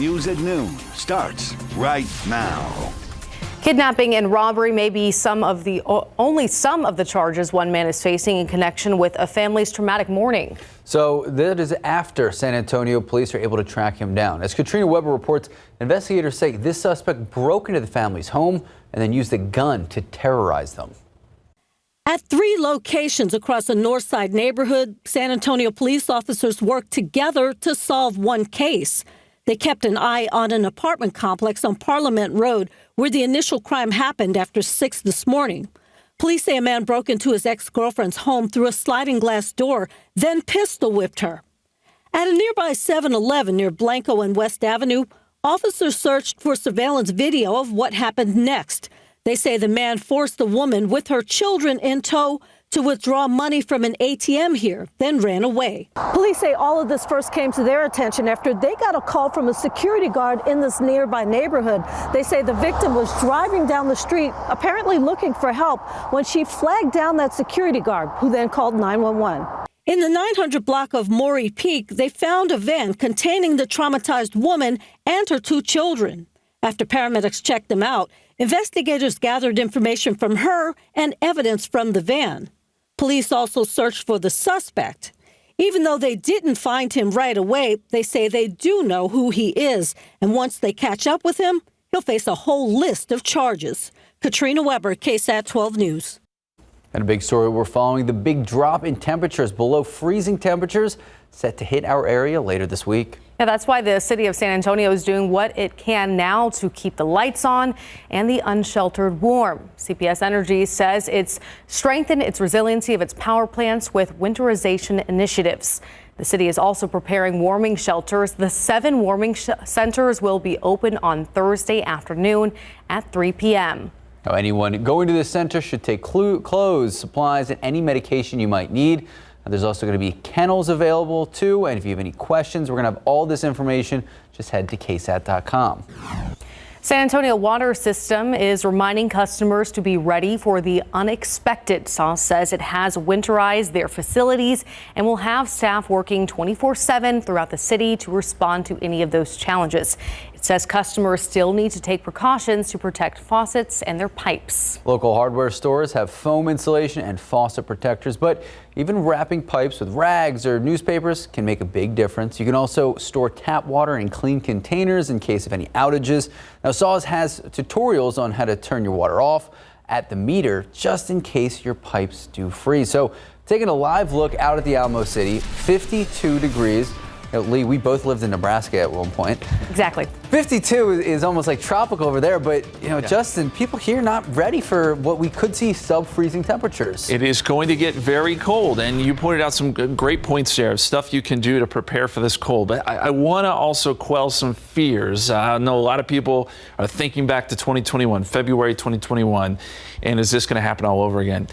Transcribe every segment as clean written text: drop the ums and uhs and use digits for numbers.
News at Noon starts right now. Kidnapping and robbery may be only some of the charges one man is facing in connection with a family's traumatic mourning. So that is after San Antonio police are able to track him down. As Katrina Weber reports, investigators say this suspect broke into the family's home and then used a gun to terrorize them. At 3 locations across the north side neighborhood, San Antonio police officers worked together to solve one case. They kept an eye on an apartment complex on Parliament Road where the initial crime happened after 6 this morning. Police say a man broke into his ex-girlfriend's home through a sliding glass door, then pistol whipped her. At a nearby 7-Eleven near Blanco and West Avenue, officers searched for surveillance video of what happened next. They say the man forced the woman with her children in tow to withdraw money from an ATM here, then ran away. Police say all of this first came to their attention after they got a call from a security guard in this nearby neighborhood. They say the victim was driving down the street, apparently looking for help, when she flagged down that security guard, who then called 911. In the 900 block of Maury Peak, they found a van containing the traumatized woman and her 2 children. After paramedics checked them out, investigators gathered information from her and evidence from the van. Police also searched for the suspect. Even though they didn't find him right away, they say they do know who he is. And once they catch up with him, he'll face a whole list of charges. Katrina Weber, KSAT12 News. And a big story we're following, the big drop in temperatures below freezing temperatures set to hit our area later this week. Yeah, that's why the city of San Antonio is doing what it can now to keep the lights on and the unsheltered warm. CPS Energy says it's strengthened its resiliency of its power plants with winterization initiatives. The city is also preparing warming shelters. The 7 warming centers will be open on Thursday afternoon at 3 p.m. Now, anyone going to this center should take clothes, supplies, and any medication you might need. There's also going to be kennels available too. And if you have any questions, we're going to have all this information. Just head to KSAT.com. San Antonio Water System is reminding customers to be ready for the unexpected. SAWS says it has winterized their facilities and will have staff working 24/7 throughout the city to respond to any of those challenges. It says customers still need to take precautions to protect faucets and their pipes. Local hardware stores have foam insulation and faucet protectors, but even wrapping pipes with rags or newspapers can make a big difference. You can also store tap water in clean containers in case of any outages. Now, SAWS has tutorials on how to turn your water off at the meter just in case your pipes do freeze. So taking a live look out at the Alamo City, 52 degrees. Lee, we both lived in Nebraska at one point. Exactly. 52 is almost like tropical over there, but Justin, people here not ready for what we could see sub-freezing temperatures. It is going to get very cold, and you pointed out some great points there of stuff you can do to prepare for this cold. But I want to also quell some fears. I know a lot of people are thinking back to 2021, February 2021, and is this going to happen all over again?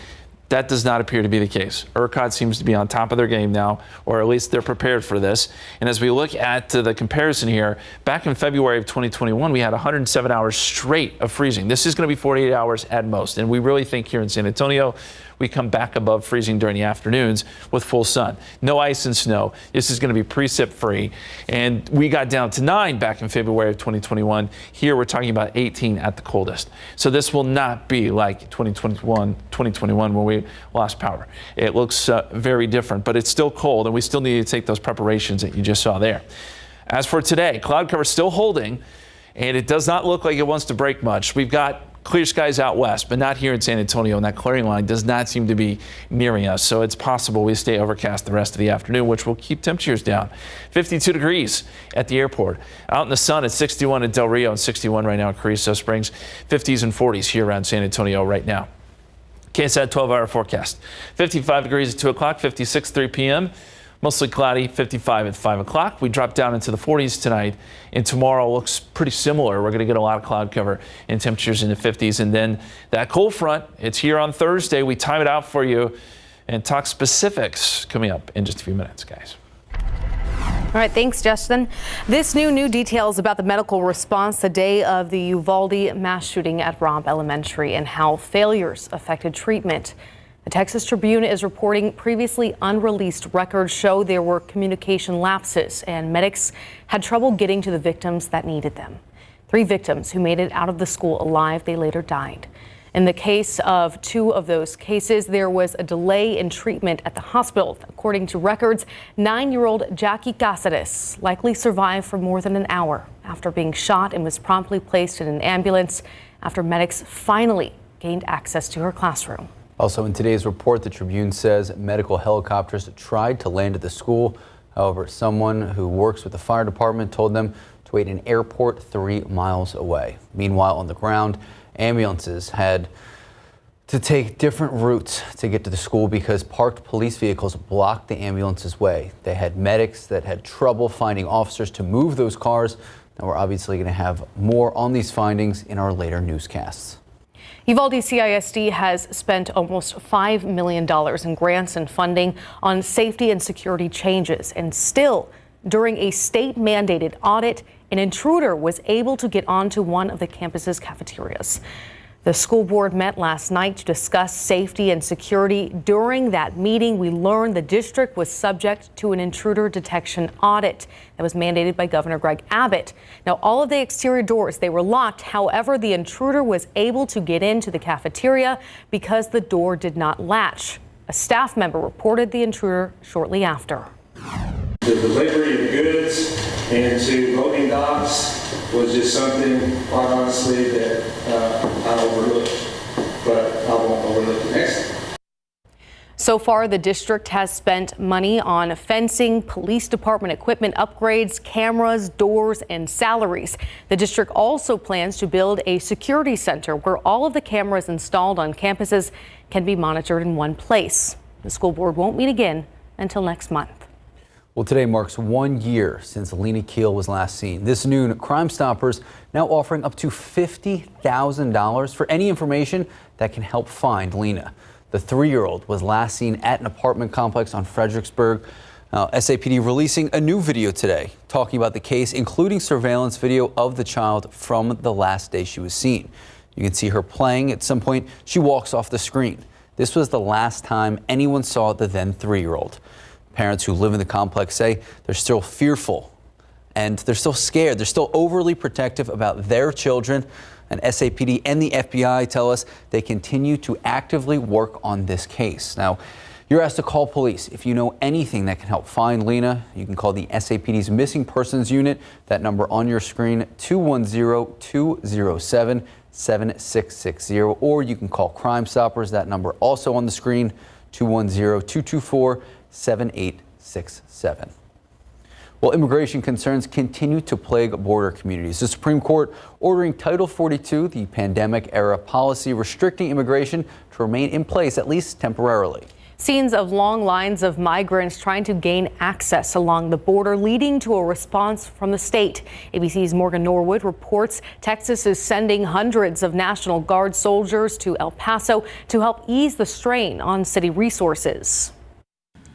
That does not appear to be the case. ERCOT seems to be on top of their game now, or at least they're prepared for this. And as we look at the comparison here, back in February of 2021, we had 107 hours straight of freezing. This is going to be 48 hours at most. And we really think here in San Antonio, we come back above freezing during the afternoons with full sun. No ice and snow. This is going to be precip free. And we got down to 9 back in February of 2021. Here we're talking about 18 at the coldest. So this will not be like 2021 when we lost power. It looks very different, but it's still cold and we still need to take those preparations that you just saw there. As for today, cloud cover still holding and it does not look like it wants to break much. We've got clear skies out west, but not here in San Antonio, and that clearing line does not seem to be nearing us. So it's possible we stay overcast the rest of the afternoon, which will keep temperatures down. 52 degrees at the airport. Out in the sun at 61 at Del Rio and 61 right now at Carrizo Springs. 50s and 40s here around San Antonio right now. KSAT 12-hour forecast. 55 degrees at 2 o'clock, 56 3 p.m. Mostly cloudy, 55 at 5 o'clock. We drop down into the 40s tonight, and tomorrow looks pretty similar. We're going to get a lot of cloud cover and temperatures in the 50s. And then that cold front, it's here on Thursday. We time it out for you and talk specifics coming up in just a few minutes, guys. All right, thanks, Justin. This new details about the medical response the day of the Uvalde mass shooting at Robb Elementary and how failures affected treatment. The Texas Tribune is reporting previously unreleased records show there were communication lapses and medics had trouble getting to the victims that needed them. 3 victims who made it out of the school alive, they later died. In the case of 2 of those cases, there was a delay in treatment at the hospital. According to records, 9-year-old Jackie Cáceres likely survived for more than an hour after being shot and was promptly placed in an ambulance after medics finally gained access to her classroom. Also in today's report, the Tribune says medical helicopters tried to land at the school. However, someone who works with the fire department told them to wait in an airport 3 miles away. Meanwhile, on the ground, ambulances had to take different routes to get to the school because parked police vehicles blocked the ambulance's way. They had medics that had trouble finding officers to move those cars. Now we're obviously going to have more on these findings in our later newscasts. Uvalde CISD has spent almost $5 million in grants and funding on safety and security changes. And still, during a state-mandated audit, an intruder was able to get onto one of the campus's cafeterias. The school board met last night to discuss safety and security. During that meeting, we learned the district was subject to an intruder detection audit that was mandated by Governor Greg Abbott. Now, all of the exterior doors, they were locked. However, the intruder was able to get into the cafeteria because the door did not latch. A staff member reported the intruder shortly after. The delivery of goods into loading docks was just something, quite honestly, that I overlooked, but I won't overlook it next time. So far, the district has spent money on fencing, police department equipment upgrades, cameras, doors, and salaries. The district also plans to build a security center where all of the cameras installed on campuses can be monitored in one place. The school board won't meet again until next month. Well, today marks 1 year since Lena Keel was last seen. This noon, Crime Stoppers now offering up to $50,000 for any information that can help find Lena. The 3-year-old was last seen at an apartment complex on Fredericksburg. SAPD releasing a new video today talking about the case, including surveillance video of the child from the last day she was seen. You can see her playing. At some point, she walks off the screen. This was the last time anyone saw the then 3-year-old. Parents who live in the complex say they're still fearful and they're still scared. They're still overly protective about their children. And SAPD and the FBI tell us they continue to actively work on this case. Now, you're asked to call police if you know anything that can help find Lena. You can call the SAPD's Missing Persons Unit. That number on your screen, 210-207-7660. Or you can call Crime Stoppers. That number also on the screen, 210-224-7867. Well, immigration concerns continue to plague border communities. The Supreme Court ordering Title 42, the pandemic-era policy restricting immigration, to remain in place, at least temporarily. Scenes of long lines of migrants trying to gain access along the border, leading to a response from the state. ABC's Morgan Norwood reports Texas is sending hundreds of National Guard soldiers to El Paso to help ease the strain on city resources.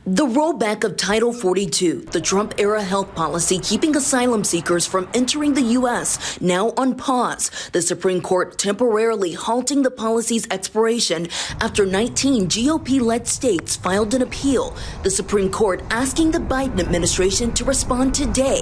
The rollback of Title 42, the Trump-era health policy keeping asylum seekers from entering the U.S., now on pause. The Supreme Court temporarily halting the policy's expiration after 19 GOP-led states filed an appeal. The Supreme Court asking the Biden administration to respond today.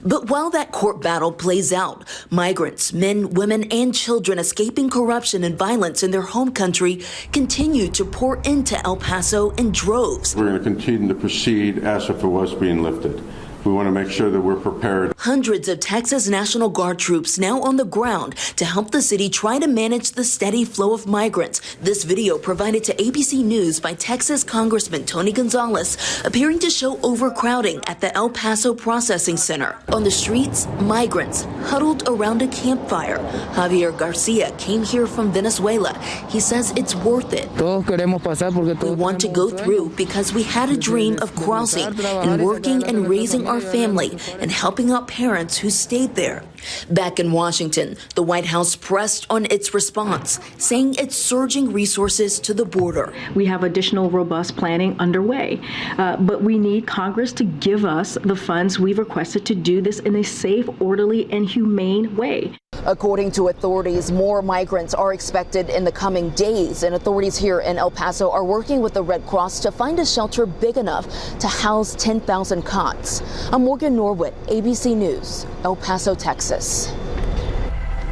But while that court battle plays out, migrants, men, women, and children escaping corruption and violence in their home country continue to pour into El Paso in droves. We're going to continue to proceed as if it was being lifted. We want to make sure that we're prepared. Hundreds of Texas National Guard troops now on the ground to help the city try to manage the steady flow of migrants. This video provided to ABC News by Texas Congressman Tony Gonzalez appearing to show overcrowding at the El Paso Processing Center. On the streets, migrants huddled around a campfire. Javier Garcia came here from Venezuela. He says it's worth it. We want to go through because we had a dream of crossing and working and raising our family and helping out parents who stayed there. Back in Washington, the White House pressed on its response, saying it's surging resources to the border. We have additional robust planning underway, but we need Congress to give us the funds we've requested to do this in a safe, orderly, and humane way. According to authorities, more migrants are expected in the coming days, and authorities here in El Paso are working with the Red Cross to find a shelter big enough to house 10,000 cots. I'm Morgan Norwood, ABC News, El Paso, Texas.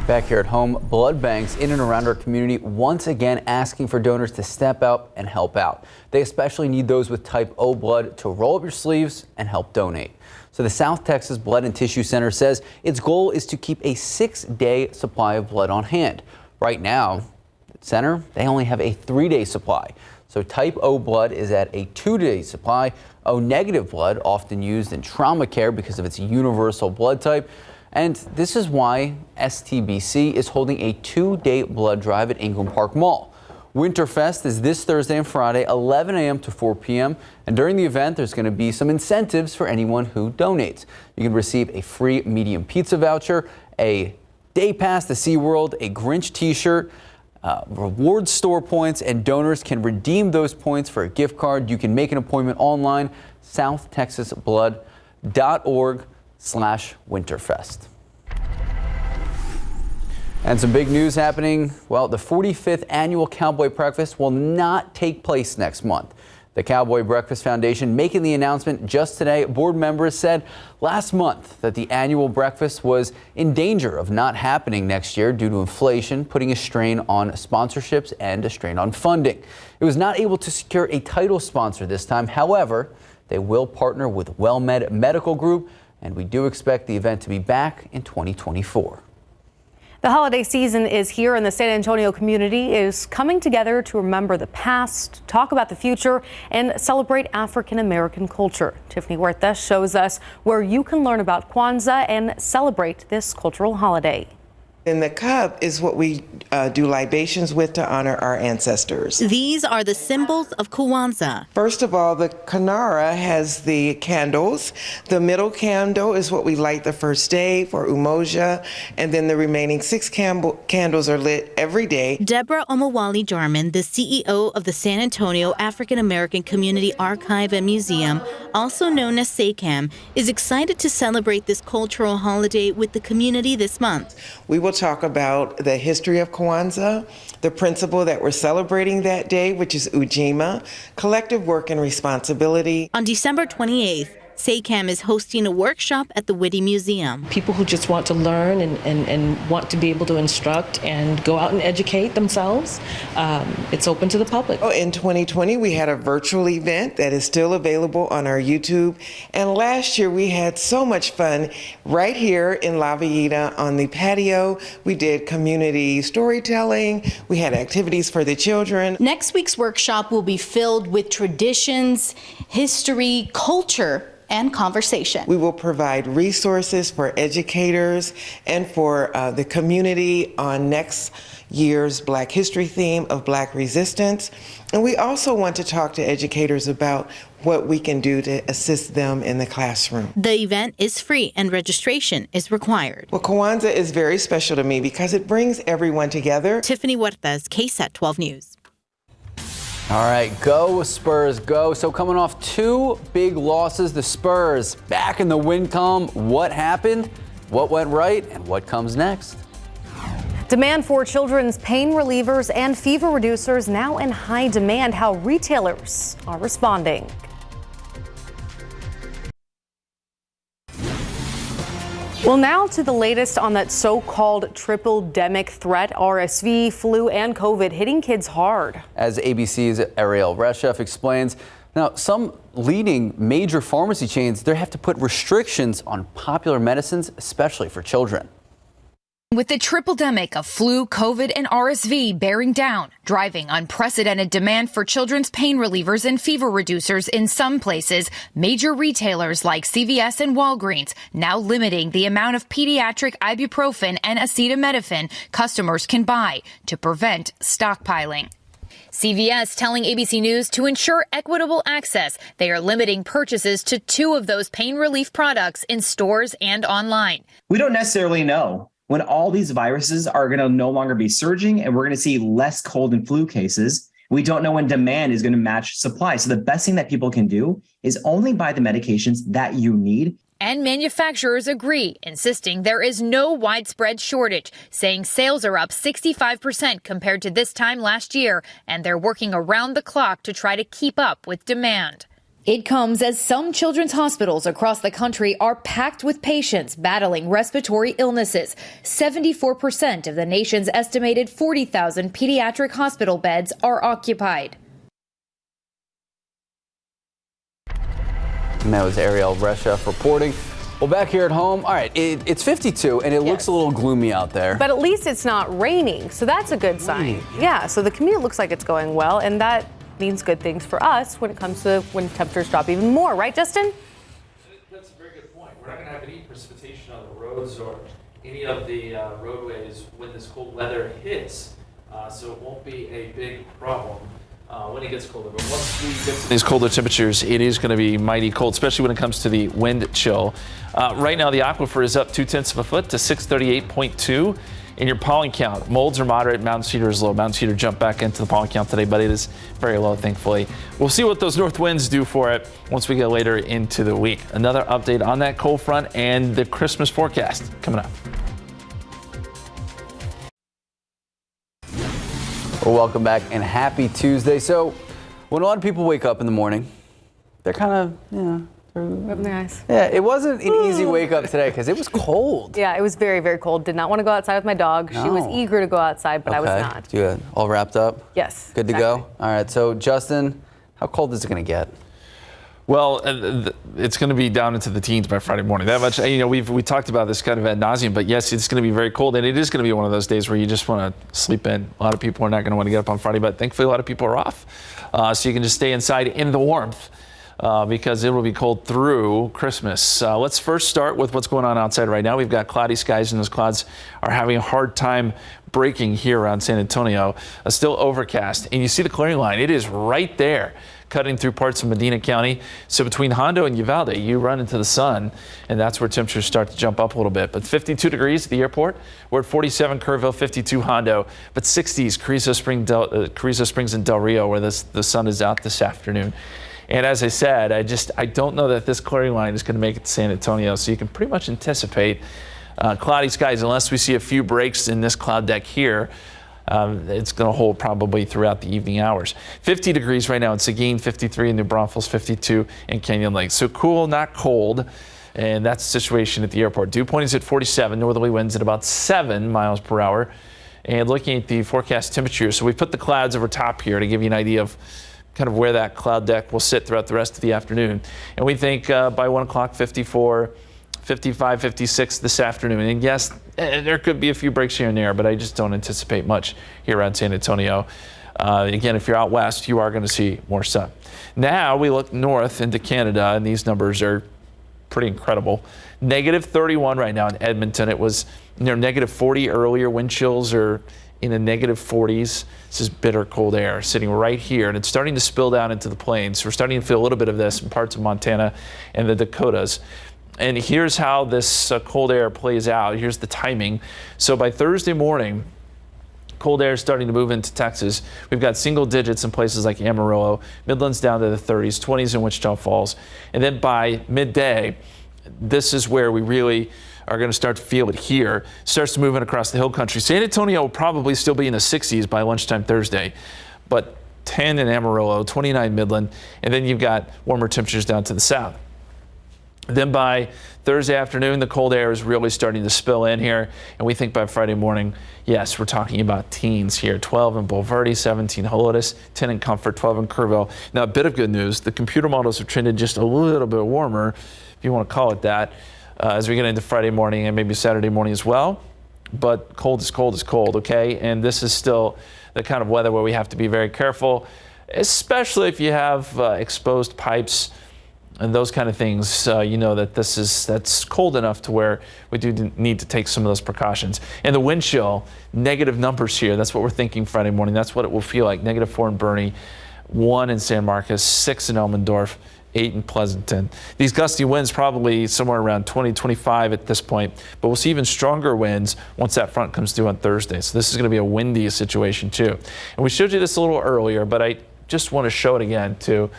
Back here at home, blood banks in and around our community once again asking for donors to step up and help out. They especially need those with type O blood to roll up your sleeves and help donate. So the South Texas Blood and Tissue Center says its goal is to keep a 6-day supply of blood on hand. Right now, the center, they only have a 3-day supply. So type O blood is at a 2-day supply. O negative blood, often used in trauma care because of its universal blood type. And this is why STBC is holding a 2-day blood drive at Ingram Park Mall. Winterfest is this Thursday and Friday, 11 a.m. to 4 p.m. And during the event, there's going to be some incentives for anyone who donates. You can receive a free medium pizza voucher, a day pass to SeaWorld, a Grinch t-shirt, reward store points, and donors can redeem those points for a gift card. You can make an appointment online, southtexasblood.org/Winterfest. And some big news happening. Well, the 45th annual Cowboy Breakfast will not take place next month. The Cowboy Breakfast Foundation making the announcement just today. Board members said last month that the annual breakfast was in danger of not happening next year due to inflation, putting a strain on sponsorships and a strain on funding. It was not able to secure a title sponsor this time. However, they will partner with WellMed Medical Group, and we do expect the event to be back in 2024. The holiday season is here, and the San Antonio community is coming together to remember the past, talk about the future, and celebrate African American culture. Tiffany Huerta shows us where you can learn about Kwanzaa and celebrate this cultural holiday. And the cup is what we do libations with to honor our ancestors. These are the symbols of Kwanzaa. First of all, the Kanara has the candles. The middle candle is what we light the first day for Umoja, and then the remaining 6 candles are lit every day. Deborah Omowali Jarman, the CEO of the San Antonio African American Community Archive and Museum, also known as SACAM, is excited to celebrate this cultural holiday with the community this month. We will talk about the history of Kwanzaa, the principle that we're celebrating that day, which is Ujima, collective work and responsibility. On December 28th, SACAM is hosting a workshop at the Whitty Museum. People who just want to learn and want to be able to instruct and go out and educate themselves, it's open to the public. In 2020, we had a virtual event that is still available on our YouTube. And last year, we had so much fun right here in La Villita on the patio. We did community storytelling. We had activities for the children. Next week's workshop will be filled with traditions, history, culture, and conversation. We will provide resources for educators and for the community on next year's Black History theme of Black resistance. And we also want to talk to educators about what we can do to assist them in the classroom. The event is free and registration is required. Well, Kwanzaa is very special to me because it brings everyone together. Tiffany Huertas, KSAT12 News. All right, go Spurs, go. So coming off 2 big losses, the Spurs back in the win column. What happened? What went right? And what comes next? Demand for children's pain relievers and fever reducers now in high demand. How retailers are responding. Well, now to the latest on that so-called triple-demic threat, RSV, flu, and COVID hitting kids hard. As ABC's Ariel Reshef explains, now some leading major pharmacy chains, they have to put restrictions on popular medicines, especially for children. With the triple-demic of flu, COVID, and RSV bearing down, driving unprecedented demand for children's pain relievers and fever reducers in some places, major retailers like CVS and Walgreens now limiting the amount of pediatric ibuprofen and acetaminophen customers can buy to prevent stockpiling. CVS telling ABC News to ensure equitable access, they are limiting purchases to 2 of those pain relief products in stores and online. We don't necessarily know when all these viruses are going to no longer be surging and we're going to see less cold and flu cases. We don't know when demand is going to match supply. So the best thing that people can do is only buy the medications that you need. and manufacturers agree, insisting there is no widespread shortage, saying sales are up 65% compared to this time last year, and they're working around the clock to try to keep up with demand. It comes as some children's hospitals across the country are packed with patients battling respiratory illnesses. 74% of the nation's estimated 40,000 pediatric hospital beds are occupied. And that was Ariel Reshef reporting. Well, back here at home, all right, it's 52 and it looks a little gloomy out there. But at least it's not raining, so that's a good sign. Yeah, so the commute looks like it's going well, and that means good things for us when it comes to when temperatures drop even more, right, Justin? That's a very good point. We're not going to have any precipitation on the roads or any of the roadways when this cold weather hits, so it won't be a big problem when it gets colder. But once we get to these colder temperatures, it is going to be mighty cold, especially when it comes to the wind chill. Right now, the aquifer is up 0.2 of a foot to 638.2. In your pollen count, molds are moderate, mountain cedar is low. Mountain cedar jumped back into the pollen count today, but it is very low, thankfully. We'll see what those north winds do for it once we get later into the week. Another update on that cold front and the Christmas forecast coming up. Well, welcome back and happy Tuesday. So, when a lot of people wake up in the morning, they're kind of, Rubbing their eyes. Yeah, it wasn't an easy wake up today because it was cold. Yeah, it was very, very cold. Did not want to go outside with my dog. No. She was eager to go outside, but I was not. You all wrapped up? Yes. Good to go? All right, so Justin, how cold is it going to get? Well, it's going to be down into the teens by Friday morning. That much, we talked about this kind of ad nauseum, but yes, it's going to be very cold, and it is going to be one of those days where you just want to sleep in. A lot of people are not going to want to get up on Friday, but thankfully a lot of people are off, so you can just stay inside in the warmth. Because it will be cold through Christmas. Let's first start with what's going on outside right now. We've got cloudy skies, and those clouds are having a hard time breaking here around San Antonio. Still overcast, and you see the clearing line. It is right there, cutting through parts of Medina County. So between Hondo and Uvalde, you run into the sun, and that's where temperatures start to jump up a little bit. But 52 degrees at the airport. We're at 47 Kerrville, 52 Hondo, but 60s Carrizo Springs and Del Rio, where the sun is out this afternoon. And as I said, I don't know that this clearing line is going to make it to San Antonio, so you can pretty much anticipate cloudy skies unless we see a few breaks in this cloud deck here. It's going to hold probably throughout the evening hours. 50 degrees right now in Seguin, 53 in New Braunfels, 52 in Canyon Lake. So cool, not cold. And that's the situation at the airport. Dew point is at 47, northerly winds at about 7 miles per hour. And looking at the forecast temperature, so we put the clouds over top here to give you an idea of kind of where that cloud deck will sit throughout the rest of the afternoon. And we think by 1 o'clock, 54, 55, 56 this afternoon. And yes, there could be a few breaks here and there, but I just don't anticipate much here around San Antonio. Again, if you're out west, you are going to see more sun. Now we look north into Canada, and these numbers are pretty incredible. Negative 31 right now in Edmonton. It was negative 40 earlier. Wind chills are in the negative 40s. This is bitter cold air sitting right here, and it's starting to spill down into the plains. We're starting to feel a little bit of this in parts of Montana and the Dakotas. And here's how this cold air plays out. Here's the timing. So by Thursday morning, cold air is starting to move into Texas. We've got single digits in places like Amarillo, Midlands down to the 30s, 20s in Wichita Falls. And then by midday, this is where we really are going to start to feel it here. Starts to move in across the hill country. San Antonio will probably still be in the 60s by lunchtime Thursday, but 10 in Amarillo, 29 Midland, and then you've got warmer temperatures down to the south. Then by Thursday afternoon, the cold air is really starting to spill in here, and we think by Friday morning, yes, we're talking about teens here. 12 in Bulverde, 17 Helotes, 10 in Comfort, 12 in Kerrville. Now, a bit of good news, the computer models have trended just a little bit warmer, if you want to call it that, as we get into Friday morning and maybe Saturday morning as well. But cold is cold is cold, okay? And this is still the kind of weather where we have to be very careful, especially if you have exposed pipes and those kind of things. You know that that's cold enough to where we do need to take some of those precautions. And the wind chill, negative numbers here. That's what we're thinking Friday morning. That's what it will feel like. -4 in Bernie, 1 in San Marcos, 6 in Elmendorf, 8 in Pleasanton. These gusty winds probably somewhere around 20, 25 at this point, but we'll see even stronger winds once that front comes through on Thursday. So this is going to be a windy situation too. And we showed you this a little earlier, but I just want to show it again to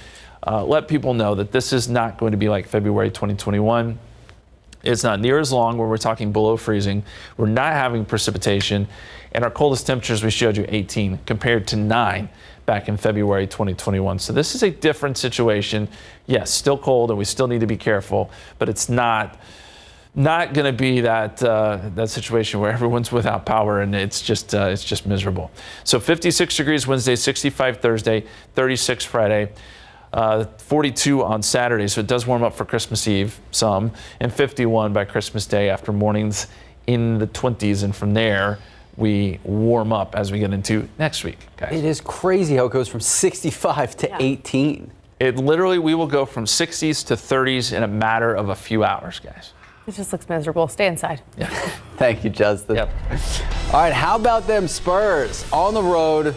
let people know that this is not going to be like February 2021. It's not near as long where we're talking below freezing. We're not having precipitation. And our coldest temperatures, we showed you 18 compared to 9 back in February 2021. So this is a different situation. Yes, still cold and we still need to be careful, but it's not going to be that situation where everyone's without power and it's just miserable. So 56 degrees Wednesday, 65 Thursday, 36 Friday. 42 on Saturday, so it does warm up for Christmas Eve some, and 51 by Christmas Day after mornings in the 20s, and from there we warm up as we get into next week, guys. It is crazy how it goes from 65 to 18. It literally, we will go from 60s to 30s in a matter of a few hours, guys. It just looks miserable. Stay inside. Yeah. Thank you, Justin. Yep. All right, how about them Spurs on the road,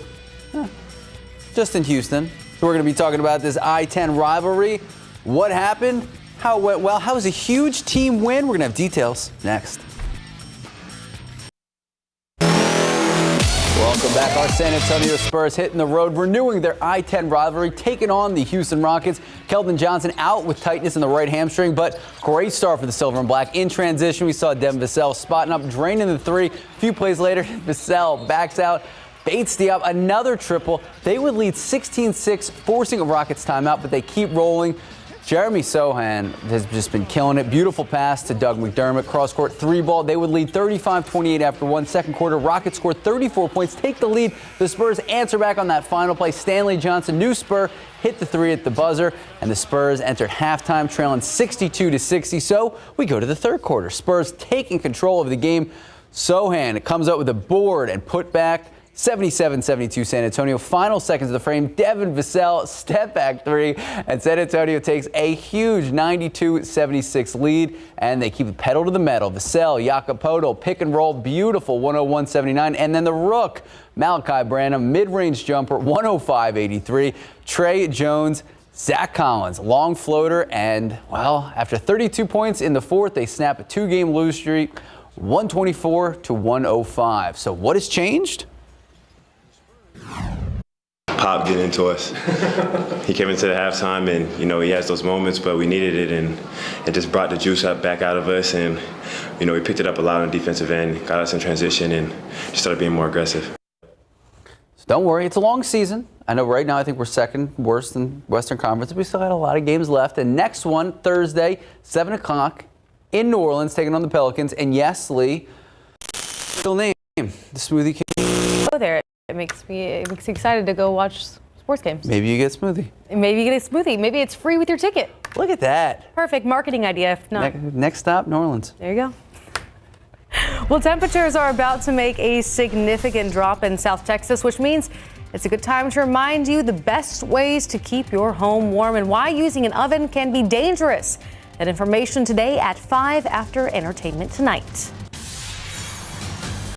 just in Houston? So we're going to be talking about this I-10 rivalry. What happened? How it went well? How was a huge team win? We're going to have details next. Welcome back. Our San Antonio Spurs hitting the road, renewing their I-10 rivalry, taking on the Houston Rockets. Keldon Johnson out with tightness in the right hamstring, but great start for the Silver and Black. In transition, we saw Devin Vassell spotting up, draining the three. A few plays later, Vassell backs out. Bates Diop, another triple. They would lead 16-6, forcing a Rockets timeout, but they keep rolling. Jeremy Sohan has just been killing it. Beautiful pass to Doug McDermott. Cross-court three ball. They would lead 35-28 after one. Second quarter, Rockets scored 34 points, take the lead. The Spurs answer back on that final play. Stanley Johnson, new Spur, hit the three at the buzzer, and the Spurs entered halftime trailing 62-60. So we go to the third quarter. Spurs taking control of the game. Sohan comes up with a board and put back. 77-72 San Antonio. Final seconds of the frame. Devin Vassell, step back three, and San Antonio takes a huge 92-76 lead, and they keep the pedal to the metal. Vassell, Jacopoto, pick and roll, beautiful 101-79, and then the rook, Malachi Branham, mid-range jumper, 105-83. Trey Jones, Zach Collins, long floater, and, well, after 32 points in the fourth, they snap a two-game lose streak, 124-105. So what has changed? Pop get into us. He came into the halftime and, he has those moments, but we needed it, and it just brought the juice back out of us, and, we picked it up a lot on the defensive end, got us in transition, and just started being more aggressive. So don't worry, it's a long season. I know right now I think we're second worst in Western Conference. We still got a lot of games left, and next one, Thursday, 7 o'clock in New Orleans, taking on the Pelicans, and yes, Lee, still name the Smoothie King. Go there. It makes me excited to go watch sports games. Maybe you get smoothie. Maybe you get a smoothie. Maybe it's free with your ticket. Look at that. Perfect marketing idea. If not, next stop, New Orleans. There you go. Well, temperatures are about to make a significant drop in South Texas, which means it's a good time to remind you the best ways to keep your home warm and why using an oven can be dangerous. That information today at 5 after Entertainment Tonight.